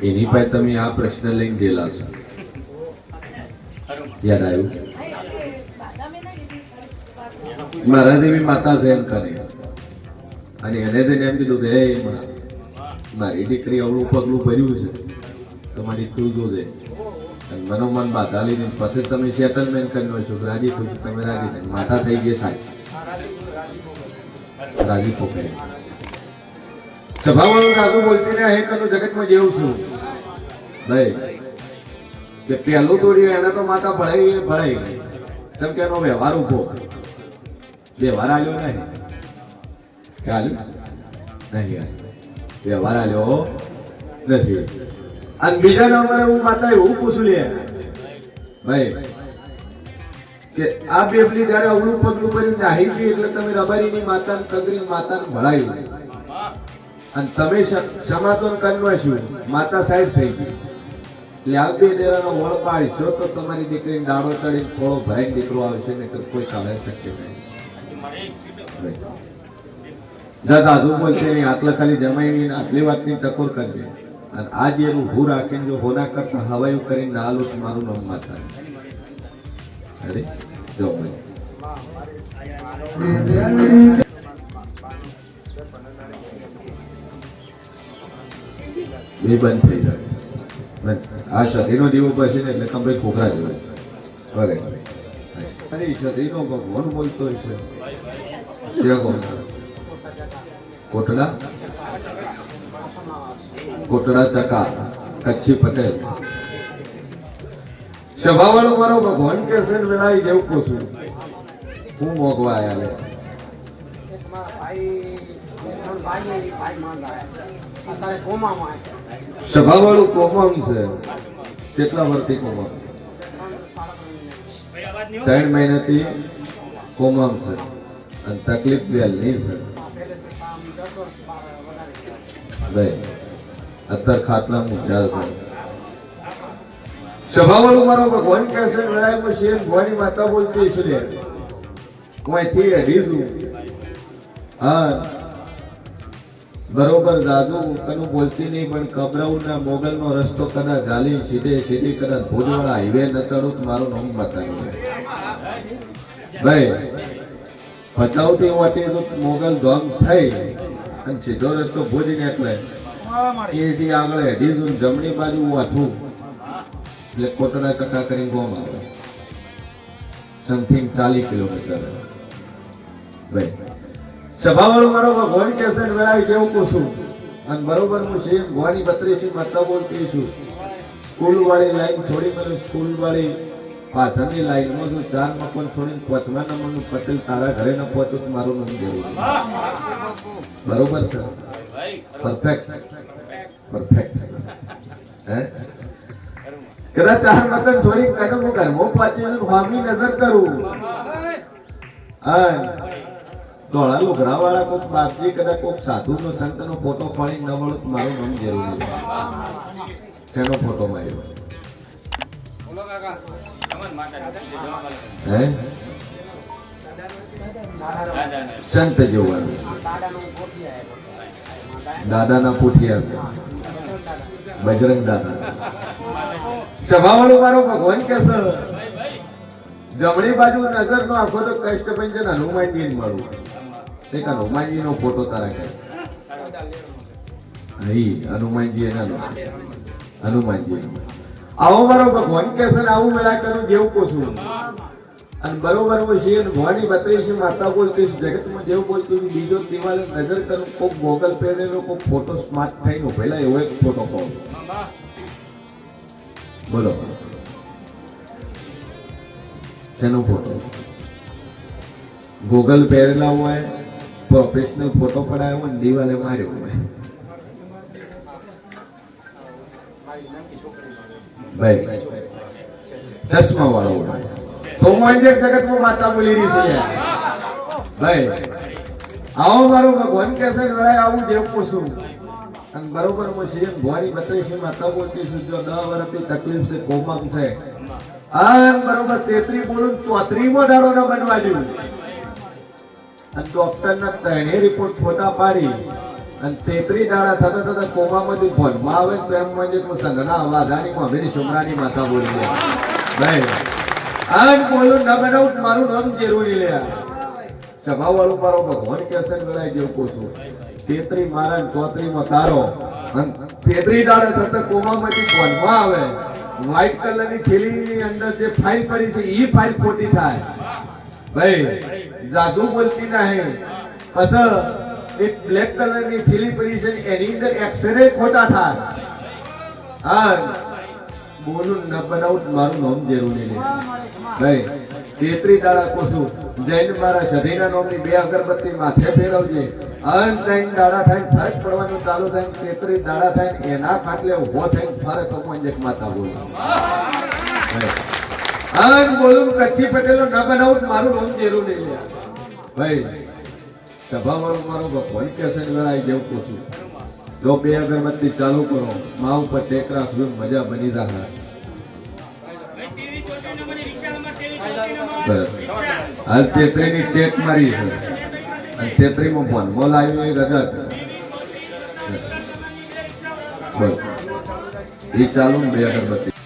એની પાસે તમે આ પ્રશ્ન લઈને ગયેલા છો, યાદ આવ્યું? મારા દેવી માતા છે એમ કરે, અને એને થઈને એમ કીધું કે મારી દીકરી અવળું પગલું ભર્યું છે, તમારી તું જોજે. અને મનોમન બાધા લઈને પછી તમે સેટલમેન્ટ કરી લો છો, રાજી ખુશી તમે રાજી નહીં, માતા થઈ ગઈ સાહેબ રાજી પોકાય. સભાવાળું સાધુ બોલતી ને હે કનું જગતમાં જેવું છું ભાઈ કે પહેલું તોડ્યું એને તો માતા ભળાઈ ગઈ, જેમ કે એનો વ્યવહાર ઉભો, વ્યવહાર આવ્યો નહીં કે આવ્યું નહીં, વ્યવહાર આવ્યો નથી. અને બીજા નંબરે હું માતા એવું પૂછું લે ભાઈ કે આ બેફલી જયારે અવળું પગલું કરીને નાહી ગઈ એટલે તમે રબારીની માતાને કગરી માતાને ભળાયું, અને તમે સમાધાન કરવા શું માતા સાહેબ થઈ ગઈ એટલે આ બે ડેરાનો વળ પાડીશો તો તમારી દીકરીને દાડો ચડીને થોડો ભરાઈને દીકરો આવશે ને કોઈ કાલે શક્ય નહીં. દાદુ બોલશે નહીં, આટલા ખાલી જમાઈ આટલી વાતની ટકોર કરજે, અને આ જે એનું હું રાખીને જો હોના કરતા હવાયું કરીને ના લો મારું નામ માતા. અરે જો એ બંધ થઈ જાય. આ શરીરનો દીવો પછી ને એટલે કમ્પ્લીટ ખોખરા જોડે વગેરે. અરે શરીરનો ભગવાન બોલતો છે કોટડા કોટડા ચકા કચ્છી પટેલ સભાવાળો મારો ભગવાન કે છે વેલાઈ જેવું પૂછું હું મોગવા આવ્યા સભાવાળું કોમમ છે. કેટલા વર્ષથી કોમમ? 3 મહિનાથી કોમમ છે, અને તકલીફ વેલની છે ભાઈ. અત્યારે ખાટલા મૂક્યા છે. સભાવાળું મારો ભગવાન કે છે વેળામાં શેર ભવાની માતા બોલતી છે લે કોઈથી અડીશું. હા બરોબર દાદુ કનું બોલતી નહીં, પણ કબરાઉના મોગલનો રસ્તો કદાચ ગાલી સીધે કદાચ ભુજવાળા હાઈવે ન ચડું તો મારું નામ બતાવી ભાઈ. ભચાઉથી વાટી તો મોગલ ધામ થઈ અને સીધો રસ્તો ભુજ નીકળે એથી આગળ હેડીશું, જમણી બાજુ વાઠું એટલે કોટડા ચકા કરીને ગોમ આવે, સમથિંગ 40 કિલોમીટર ભાઈ. સભાવાળું મારો ભગવાન કે છે વેળાએ કેવું પૂછું, અને બરોબર હું શેર ભવાની 32 માતા બોલતી છું. સ્કૂલ વાળી લાઈન છોડી મને સ્કૂલ વાળી પાછળની લાઈનમાં જો 4 મકાન છોડીને 5મા નંબરનું પટેલ તારા ઘરે ન પહોંચું તો મારું નામ દેવું. બરોબર છે? Perfect perfect. હે કદાચ 4 મકાન છોડી કદમ હું ઘરમાં પાછી સ્વામી નજર કરું, હા ધોળા લુગડા વાળા કોઈક બાપજી કદાચ કોઈક સાધુ નો સંત નો ફોટો પાડી ન મળે તો મારું નામ જરૂરી છે. શેનો ફોટો માર્યો? હે સંત જોવાનું, દાદાના પુઠિયા બજરંગ દાદા. સભાવાળું મારો ભગવાન કે છે જમણી બાજુ નજર નો આખો તો કષ્ટભંજન હનુમાનજી મળવું, એક હનુમાનજી નો ફોટો તારા કે હનુમાનજી એના હનુમાનજી આવો મારો ભગવાન કે છે ને આવું મેળા કરું જેવું પૂછું. અને બરોબર હું શેર ભવાની 32 માતા બોલતી જગતમાં જેવું બોલતું બીજો દિવાલે નજર કરું કોક ગોગલ પહેરેલો કોક ફોટો સ્માર્ટ થઈને પહેલા એવો એક ફોટો કહું. બોલો શેનો ફોટો? ગોગલ પહેરેલા હોય, પ્રોફેશનલ ફોટો પડાયો હોય, દિવાલે માર્યો હોય ભાઈ, ચશ્મા વાળો હોય તો જગતમાં માતા બોલી રહી છે ભાઈ. આવો મારો ભગવાન કે છે આવું જેવું પૂછું, અને બરોબર હું શ્રી ભવાની 32 માતા બોલતી છું. જો 10 વર્ષથી તકલીફ છે, કોમમ છે, આ બરોબર 33 બોલું 34મો દાડો ન બનવા દઉં, અને ડોક્ટર ના 3 રિપોર્ટ ફોટા પાડી અને 33 દાડા થતા થતા કોમામાંથી ફોનમાં આવે તો એમ મને કોઈ સંઘના વાઘાની મમ્મીની છોકરાની માથા બોલી ભાઈ આજ બોલું ન બનાવું મારું નામ જરૂરી લે સભા વાળું મારો ભગવાન કેસે ગણાય જેવું કોશું 33 મારા 34 માં તારો અને 33 દાડા થતા કોમામાંથી ફોનમાં આવે વ્હાઈટ કલરની થેલીની અંદર જે ફાઇલ પડી છે એ ફાઇલ ખોટી થાય ભાઈ જાદુ બોલતી નહીં પછી એક બ્લેક કલરની થેલી પડી છે એની અંદર એક્સરે ખોટા થાય હા બોલું ન બનાવું મારું નામ જરૂરી લે ભાઈ 33 દાડા કોશું જઈને મારા શરીરના નામની 2 અગરબત્તી માથે ફેરવજે અન 3 દાડા થઈને ફરક પડવાનું ચાલુ થાય 33 દાડા થઈને એના ખાટલે ઊભો થઈને ફરે તો કોઈ માતા બોલું અન બોલું કચ્છી પટેલો ન બનાવું મારું નામ જરૂરી લે ભાઈ સભાવાળું મારું ભગવાન કેસે લડાઈ જેવું કોશું જો 2 અગરબત્તી ચાલુ કરો મા ઉપર ટેક રાખજો મજા બની રહે હાલ 33 ની ટેક મારી છે અને 33 માં ફોન મોલ આવ્યો એ રજા એ ચાલુ 2 અગરબત્તી